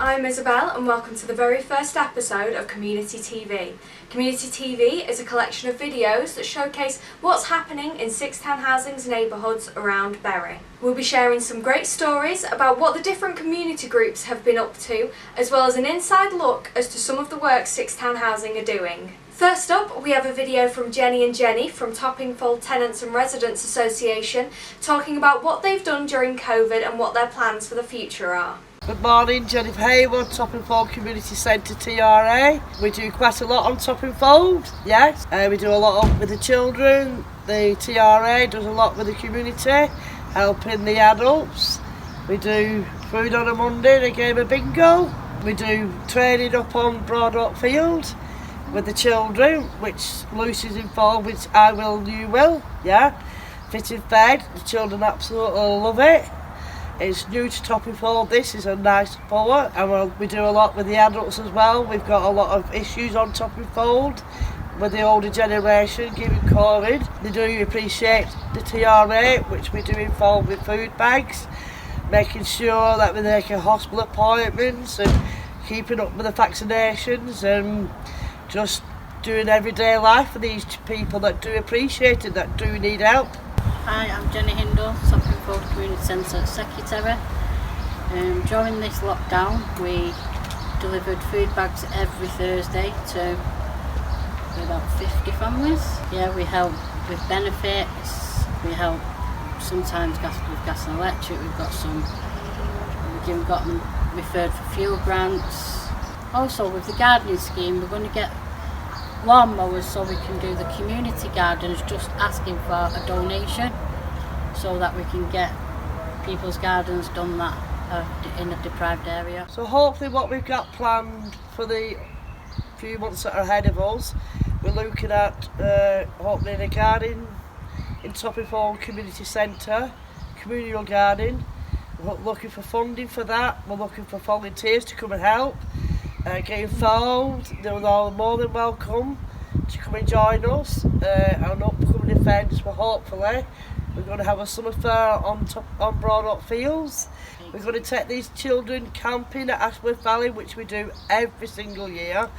I'm Isabel and welcome to the very first episode of Community TV. Community TV is a collection of videos that showcase what's happening in 6 townhousings neighbourhoods around Bury. We'll be sharing some great stories about what the different community groups have been up to, as well as an inside look as to some of the work 6 townhousing are doing. First up, we have a video from Jenny and Jenny from Toppingfold Tenants and Residents Association talking about what they've done during COVID and what their plans for the future are. Good morning, Jennifer Hayward, Toppingfold Community Centre TRA. We do quite a lot on Toppingfold, yes. We do a lot with the children. The TRA does a lot with the community, helping the adults. We do food on a Monday and a game of bingo. We do training up on Broadwalk Field with the children, which Lucy's involved, which I will, you will, yeah. Fit and fed, the children absolutely love it. It's new to Toppingfold, this is a nice support, and we do a lot with the adults as well. We've got a lot of issues on Toppingfold with the older generation given COVID. They do appreciate the TRA, which we do involve with food bags, making sure that we're making hospital appointments and keeping up with the vaccinations and just doing everyday life for these people that do appreciate it, that do need help. Hi, I'm Jenny Hindle, Toppingfold Community Centre Secretary. During this lockdown we delivered food bags every Thursday to about 50 families. Yeah, we help with benefits, we help sometimes with gas and electric, we've got them referred for fuel grants. Also with the gardening scheme we're going to get lawnmowers so we can do the community gardens, just asking for a donation so that we can get people's gardens done that in a deprived area. So hopefully what we've got planned for the few months that are ahead of us, we're looking at opening a garden in Toppingfold Community Centre, communal garden. We're looking for funding for that, we're looking for volunteers to come and help. Get involved, they're all more than welcome to come and join us on upcoming events. Hopefully we're going to have a summer fair on Broadwalk Fields. We're going to take these children camping at Ashworth Valley, which we do every single year.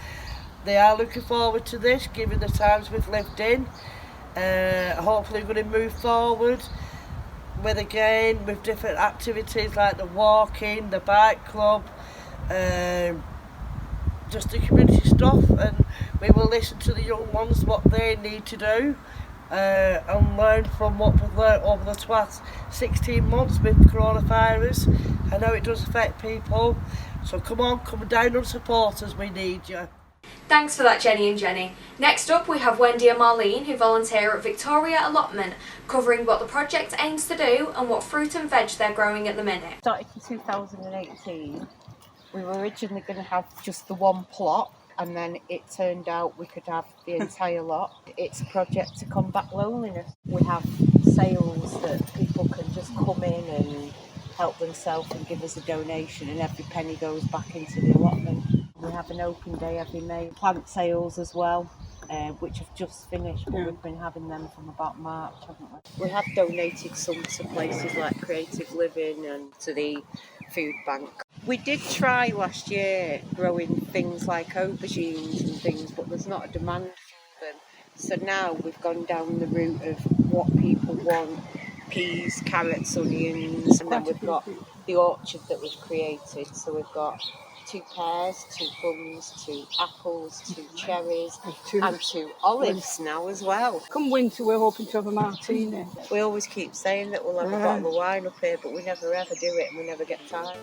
They are looking forward to this, given the times we've lived in. Hopefully we're going to move forward with different activities like the walking, the bike club, just the community stuff, and we will listen to the young ones what they need to do and learn from what we've learned over the past 16 months with coronavirus. I know it does affect people, so come down and support us, we need you. Thanks for that, Jenny and Jenny. Next up we have Wendy and Marlene, who volunteer at Victoria Allotment, covering what the project aims to do and what fruit and veg they're growing at the minute. Started in 2018. We were originally going to have just the one plot, and then it turned out we could have the entire lot. It's a project to combat loneliness. We have sales that people can just come in and help themselves and give us a donation, and every penny goes back into the allotment. We have an open day every May. Plant sales as well, which have just finished, but we've been having them from about March, haven't we? We have donated some to places like Creative Living and to the food bank. We did try last year growing things like aubergines and things, but there's not a demand for them. So now we've gone down the route of what people want: peas, carrots, onions, and then we've got the orchard that we've created. So we've got 2 pears, 2 plums, 2 apples, 2 cherries, and 2 olives now as well. Come winter, we're hoping to have a martini. We always keep saying that we'll have a bottle of wine up here, but we never ever do it, and we never get time.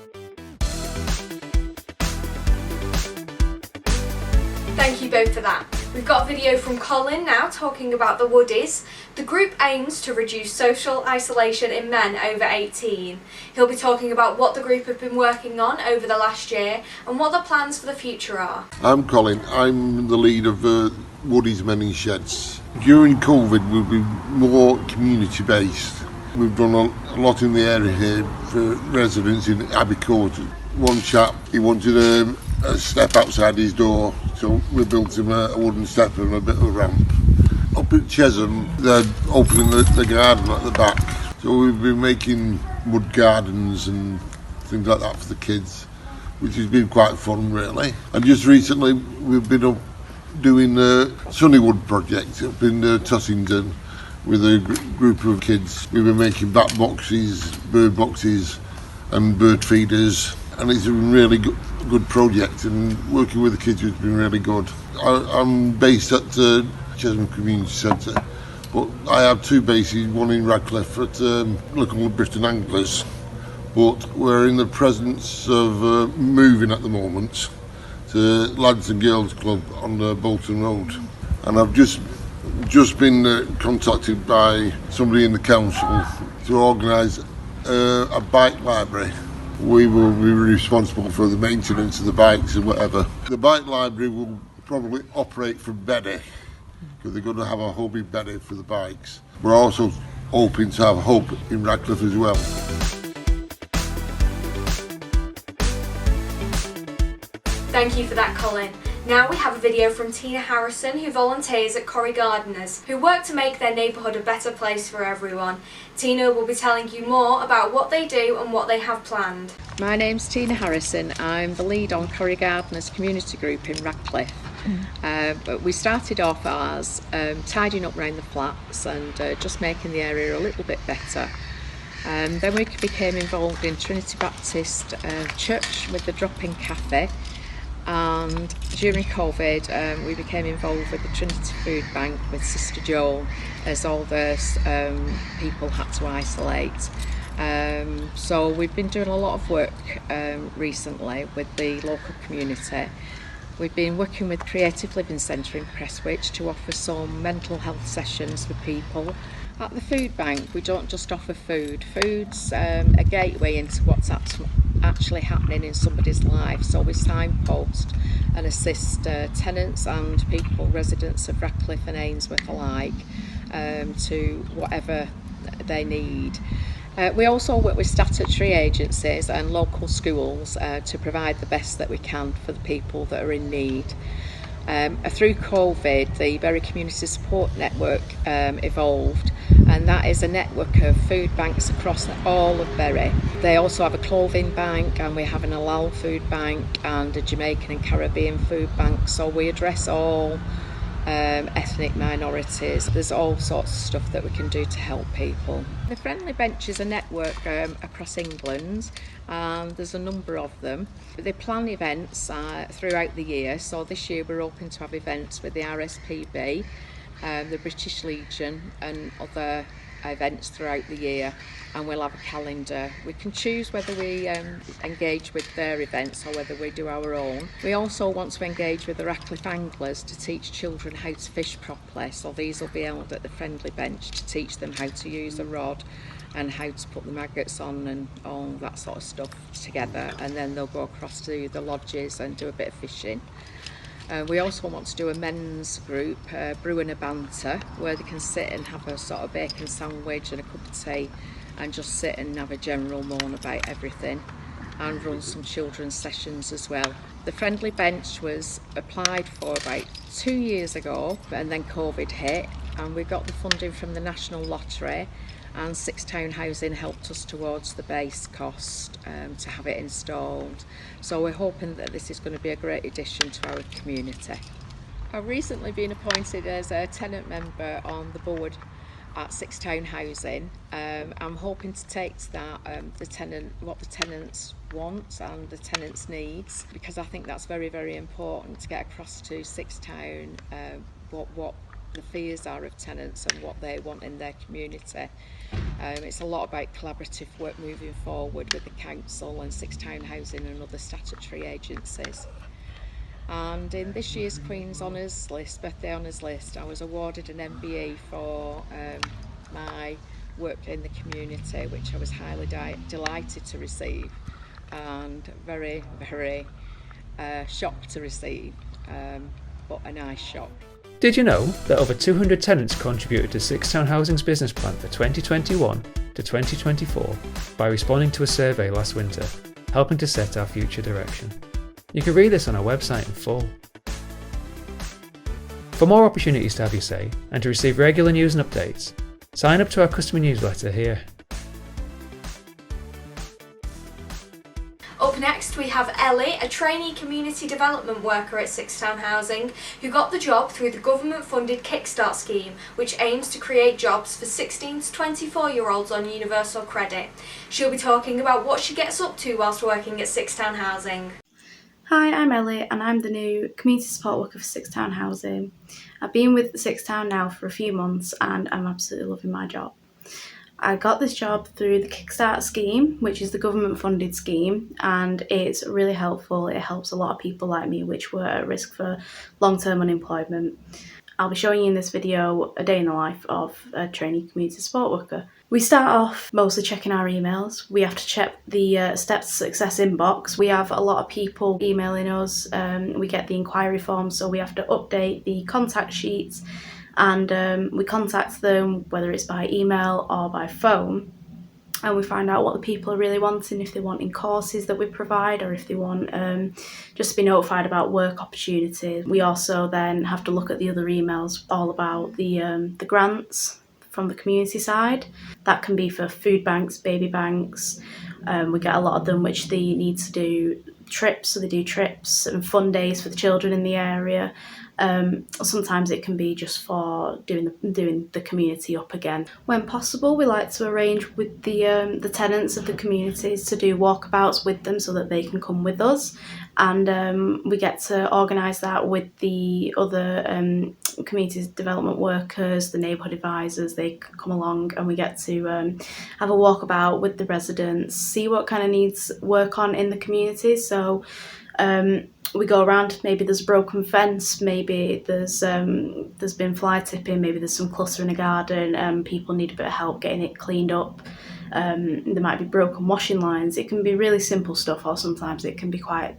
Thank you both for that. We've got a video from Colin now talking about the Woodies. The group aims to reduce social isolation in men over 18. He'll be talking about what the group have been working on over the last year and what the plans for the future are. I'm Colin, I'm the lead of Woodies Men in Sheds. During COVID we've been more community based. We've done a lot in the area here for residents in Abbey Court. One chap, he wanted a step outside his door, so we built him a wooden step and a bit of a ramp. Up at Chesham, they're opening the garden at the back, so we've been making wood gardens and things like that for the kids. which has been quite fun really. And just recently we've been up doing the Sunnywood project up in Tossington with a group of kids. We've been making bat boxes, bird boxes and bird feeders, and it's a really good project, and working with the kids has been really good. I'm based at Chesham Community Centre, but I have two bases, one in Radcliffe at local Bristol Anglers, but we're in the presence of moving at the moment to Lads and Girls Club on Bolton Road, and I've just been contacted by somebody in the council to organise a bike library. We will be responsible for the maintenance of the bikes and whatever. The bike library will probably operate from Beddy, because they're going to have a hub in Beddy for the bikes. We're also hoping to have a hub in Radcliffe as well. Thank you for that, Colin. Now we have a video from Tina Harrison, who volunteers at Corrie Gardeners, who work to make their neighbourhood a better place for everyone. Tina will be telling you more about what they do and what they have planned. My name's Tina Harrison. I'm the lead on Corrie Gardeners community group in Radcliffe. But we started off as tidying up around the flats and just making the area a little bit better. Then we became involved in Trinity Baptist Church with the drop-in cafe. And during COVID we became involved with the Trinity Food Bank with Sister Jo, as all those people had to isolate. So we've been doing a lot of work recently with the local community. We've been working with Creative Living Centre in Prestwich to offer some mental health sessions for people. At the food bank we don't just offer food. Food's a gateway into what's actually happening in somebody's life, so we signpost and assist tenants and people, residents of Radcliffe and Ainsworth alike, to whatever they need. We also work with statutory agencies and local schools to provide the best that we can for the people that are in need. Through COVID, the Bury Community Support Network evolved, and that is a network of food banks across all of Bury. They also have a clothing bank, and we have an halal food bank and a Jamaican and Caribbean food bank, so we address all ethnic minorities. There's all sorts of stuff that we can do to help people. The Friendly Bench is a network across England, and there's a number of them. They plan events throughout the year, so this year we're hoping to have events with the RSPB, the British Legion and other events throughout the year, and we'll have a calendar. We can choose whether we engage with their events or whether we do our own. We also want to engage with the Radcliffe Anglers to teach children how to fish properly, so these will be held at the Friendly Bench to teach them how to use a rod and how to put the maggots on and all that sort of stuff together, and then they'll go across to the lodges and do a bit of fishing. We also want to do a men's group, Brew and a Banter, where they can sit and have a sort of bacon sandwich and a cup of tea and just sit and have a general moan about everything, and run some children's sessions as well. The Friendly Bench was applied for about 2 years ago, and then COVID hit, and we got the funding from the National Lottery, and Six Town Housing helped us towards the base cost to have it installed. So we're hoping that this is going to be a great addition to our community. I've recently been appointed as a tenant member on the board at Six Town Housing. I'm hoping to take to that what the tenants want and the tenants' needs, because I think that's very, very important to get across to Six Town what the fears are of tenants and what they want in their community. It's a lot about collaborative work moving forward with the council and Six Town Housing and other statutory agencies. And in this year's Queen's Honours List, Birthday Honours List, I was awarded an MBE for my work in the community, which I was highly delighted to receive, and very, very shocked to receive, but a nice shock. Did you know that over 200 tenants contributed to Six Town Housing's business plan for 2021 to 2024 by responding to a survey last winter, helping to set our future direction? You can read this on our website in full. For more opportunities to have your say and to receive regular news and updates, sign up to our customer newsletter here. Up next Next, we have Ellie, a trainee community development worker at Sixtown Housing, who got the job through the government-funded Kickstart scheme, which aims to create jobs for 16 to 24-year-olds on universal credit. She'll be talking about what she gets up to whilst working at Sixtown Housing. Hi, I'm Ellie and I'm the new community support worker for Sixtown Housing. I've been with Sixtown now for a few months and I'm absolutely loving my job. I got this job through the Kickstart scheme, which is the government funded scheme, and it's really helpful. It helps a lot of people like me which were at risk for long-term unemployment. I'll be showing you in this video a day in the life of a trainee community support worker. We start off mostly checking our emails. We have to check the Steps to Success inbox. We have a lot of people emailing us. We get the inquiry forms, so we have to update the contact sheets, and we contact them whether it's by email or by phone, and we find out what the people are really wanting, if they're wanting courses that we provide or if they want just to be notified about work opportunities. We also then have to look at the other emails all about the grants from the community side. That can be for food banks, baby banks. We get a lot of them which they need to do trips, so they do trips and fun days for the children in the area. Sometimes it can be just for doing the community up again. When possible, we like to arrange with the tenants of the communities to do walkabouts with them so that they can come with us, and we get to organise that with the other community development workers, the neighbourhood advisors. They come along and we get to have a walkabout with the residents, see what kind of needs work on in the community. So we go around, maybe there's a broken fence, maybe there's been fly tipping, maybe there's some clutter in a garden and people need a bit of help getting it cleaned up. There might be broken washing lines. It can be really simple stuff, or sometimes it can be quite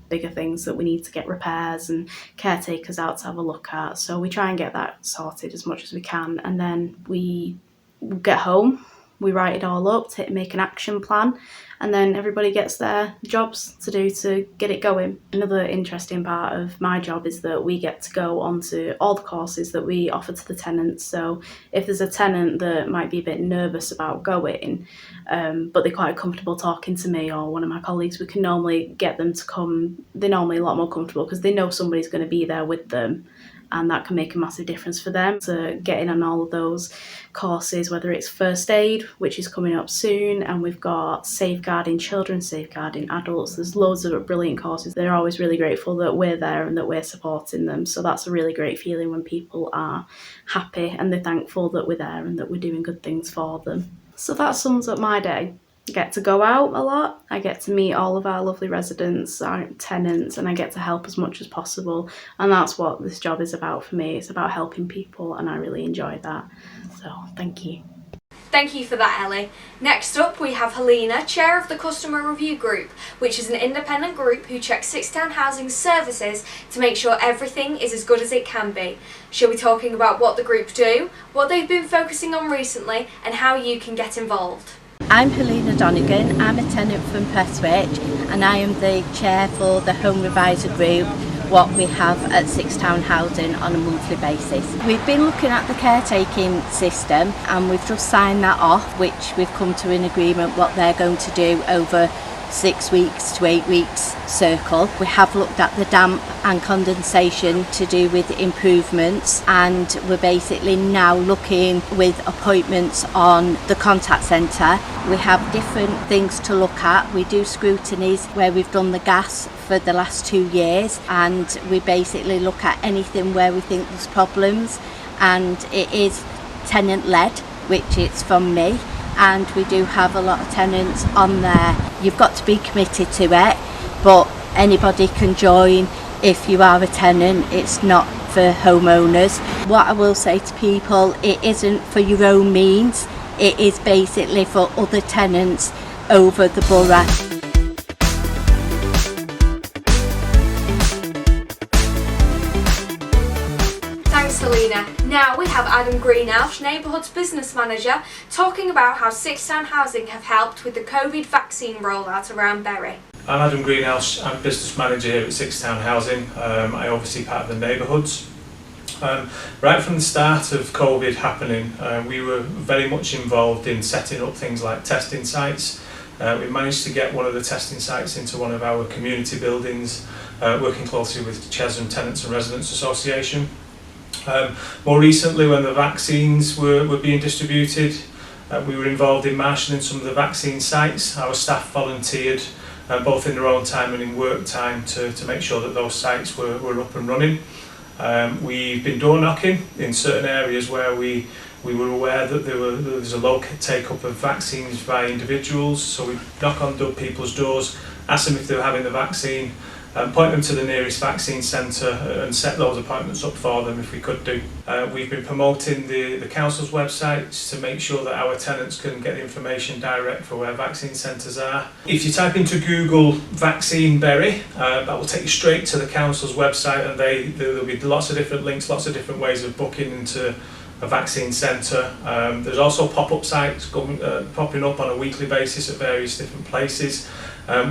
bigger things that we need to get repairs and caretakers out to have a look at. So we try and get that sorted as much as we can, and then we get home, we write it all up, make an action plan, and then everybody gets their jobs to do to get it going. Another interesting part of my job is that we get to go onto all the courses that we offer to the tenants. So if there's a tenant that might be a bit nervous about going, but they're quite comfortable talking to me or one of my colleagues, we can normally get them to come. They're normally a lot more comfortable because they know somebody's going to be there with them, and that can make a massive difference for them to get in on all of those courses, whether it's first aid, which is coming up soon, and we've got safeguarding children, safeguarding adults. There's loads of brilliant courses. They're always really grateful that we're there and that we're supporting them. So that's a really great feeling when people are happy and they're thankful that we're there and that we're doing good things for them. So that sums up my day. I get to go out a lot, I get to meet all of our lovely residents, our tenants, and I get to help as much as possible, and that's what this job is about for me. It's about helping people and I really enjoy that. So thank you. Thank you for that, Ellie. Next up, we have Helena, Chair of the Customer Review Group, which is an independent group who checks Sixtown Housing's services to make sure everything is as good as it can be. She'll be talking about what the group do, what they've been focusing on recently, and how you can get involved. I'm Helena Donegan, I'm a tenant from Prestwich and I am the chair for the Home Reviser Group, what we have at Sixtown Housing on a monthly basis. We've been looking at the caretaking system and we've just signed that off, which we've come to an agreement what they're going to do over 6 weeks to 8 weeks circle. We have looked at the damp and condensation to do with improvements, and we're basically now looking with appointments on the contact centre. We have different things to look at. We do scrutinies where we've done the gas for the last 2 years, and we basically look at anything where we think there's problems, and it is TenantLed, which is from me. And we do have a lot of tenants on there. You've got to be committed to it, but anybody can join if you are a tenant. It's not for homeowners. What I will say to people, it isn't for your own means. It is basically for other tenants over the borough. Selena. Now we have Adam Greenhouse, Neighbourhoods Business Manager, talking about how Sixtown Housing have helped with the COVID vaccine rollout around Bury. I'm Adam Greenhouse, I'm Business Manager here at Sixtown Housing. I oversee part of the neighbourhoods. Right from the start of COVID happening, we were very much involved in setting up things like testing sites We managed to get one of the testing sites into one of our community buildings, working closely with Chesham Tenants and Residents Association. More recently, when the vaccines were being distributed, we were involved in marshalling some of the vaccine sites. Our staff volunteered both in their own time and in work time to make sure that those sites were up and running. We've been door knocking in certain areas where we were aware that there was a low take-up of vaccines by individuals, so we knock on people's doors, ask them if they were having the vaccine, point them to the nearest vaccine centre and set those appointments up for them if we could do. We've been promoting the council's websites to make sure that our tenants can get information direct for where vaccine centres are. If you type into Google vaccine Bury, that will take you straight to the council's website, and there'll be lots of different links, lots of different ways of booking into a vaccine centre. There's also pop-up sites popping up on a weekly basis at various different places.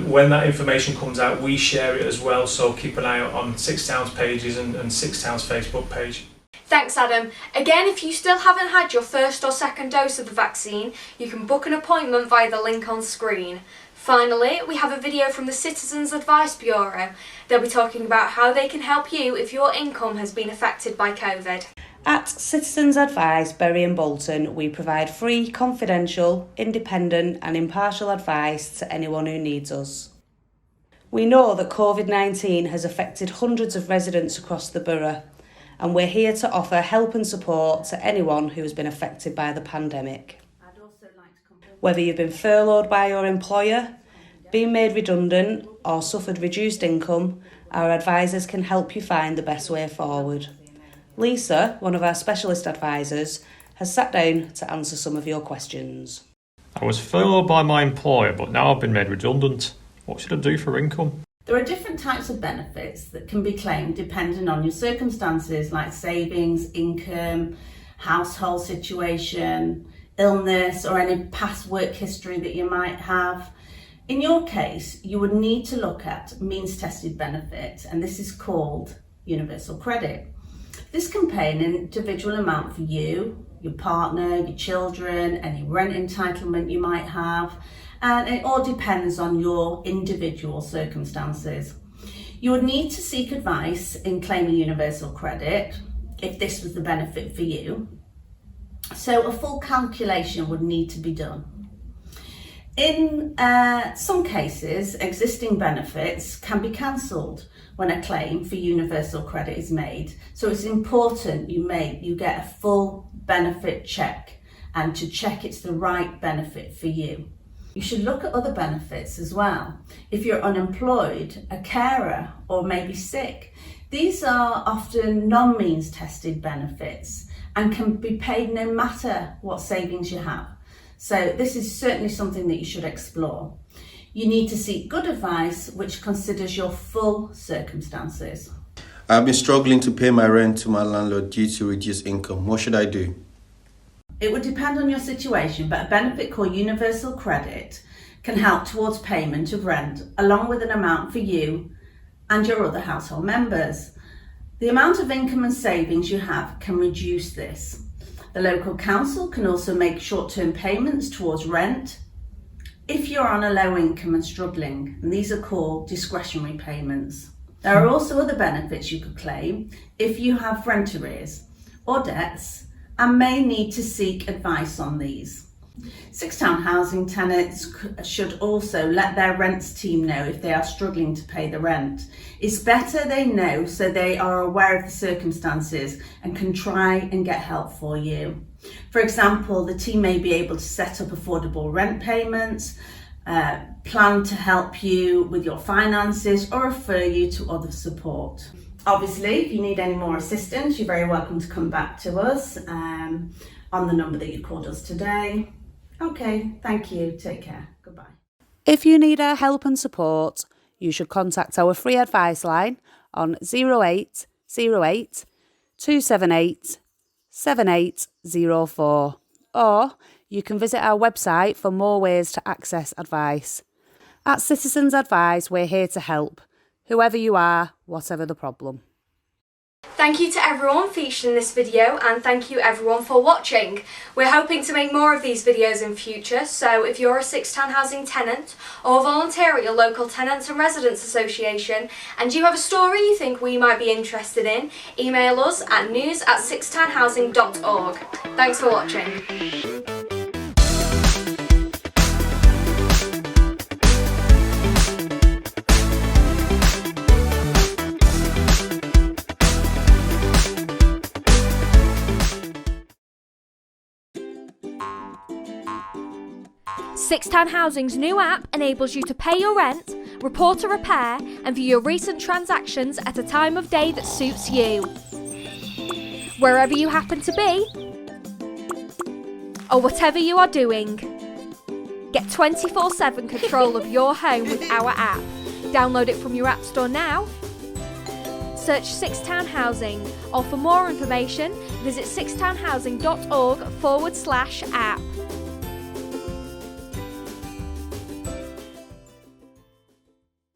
When that information comes out, we share it as well, so keep an eye out on Six Towns pages and Six Towns Facebook page. Thanks, Adam. Again, if you still haven't had your first or second dose of the vaccine, you can book an appointment via the link on screen. Finally, we have a video from the Citizens Advice Bureau. They'll be talking about how they can help you if your income has been affected by COVID. At Citizens Advice, Bury and Bolton, we provide free, confidential, independent and impartial advice to anyone who needs us. We know that COVID-19 has affected hundreds of residents across the borough, and we're here to offer help and support to anyone who has been affected by the pandemic. Whether you've been furloughed by your employer, been made redundant or suffered reduced income, our advisors can help you find the best way forward. Lisa, one of our specialist advisors, has sat down to answer some of your questions. I was furloughed by my employer, but now I've been made redundant. What should I do for income? There are different types of benefits that can be claimed depending on your circumstances, like savings, income, household situation, illness, or any past work history that you might have. In your case, you would need to look at means-tested benefit, and this is called universal credit. This can pay an individual amount for you, your partner, your children, any rent entitlement you might have, and it all depends on your individual circumstances. You would need to seek advice in claiming universal credit if this was the benefit for you. So a full calculation would need to be done. In some cases, existing benefits can be cancelled when a claim for universal credit is made. So it's important you get a full benefit check, and to check it's the right benefit for you. You should look at other benefits as well. If you're unemployed, a carer, or maybe sick, these are often non-means tested benefits and can be paid no matter what savings you have. So this is certainly something that you should explore. You need to seek good advice which considers your full circumstances. I've been struggling to pay my rent to my landlord due to reduced income. What should I do? It would depend on your situation, but a benefit called universal credit can help towards payment of rent along with an amount for you and your other household members. The amount of income and savings you have can reduce this. The local council can also make short-term payments towards rent if you're on a low income and struggling, and these are called discretionary payments. There are also other benefits you could claim if you have rent arrears or debts and may need to seek advice on these. Six Town housing tenants should also let their rents team know if they are struggling to pay the rent. It's better they know so they are aware of the circumstances and can try and get help for you. For example, the team may be able to set up affordable rent payments, plan to help you with your finances, or refer you to other support. Obviously, if you need any more assistance, you're very welcome to come back to us on the number that you called us today. Okay, thank you. Take care. Goodbye. If you need our help and support, you should contact our free advice line on 0808 278 7804, or you can visit our website for more ways to access advice. At Citizens Advice, we're here to help, whoever you are, whatever the problem. Thank you to everyone featured in this video, and thank you everyone for watching. We're hoping to make more of these videos in future, so if you're a Six Town Housing tenant or volunteer at your local Tenants and Residents Association and you have a story you think we might be interested in, email us at news@sixtownhousing.org. Thanks for watching. Six Town Housing's new app enables you to pay your rent, report a repair and view your recent transactions at a time of day that suits you. Wherever you happen to be, or whatever you are doing. Get 24/7 control of your home with our app. Download it from your app store now. Search Six Town Housing, or for more information, visit sixtownhousing.org/app.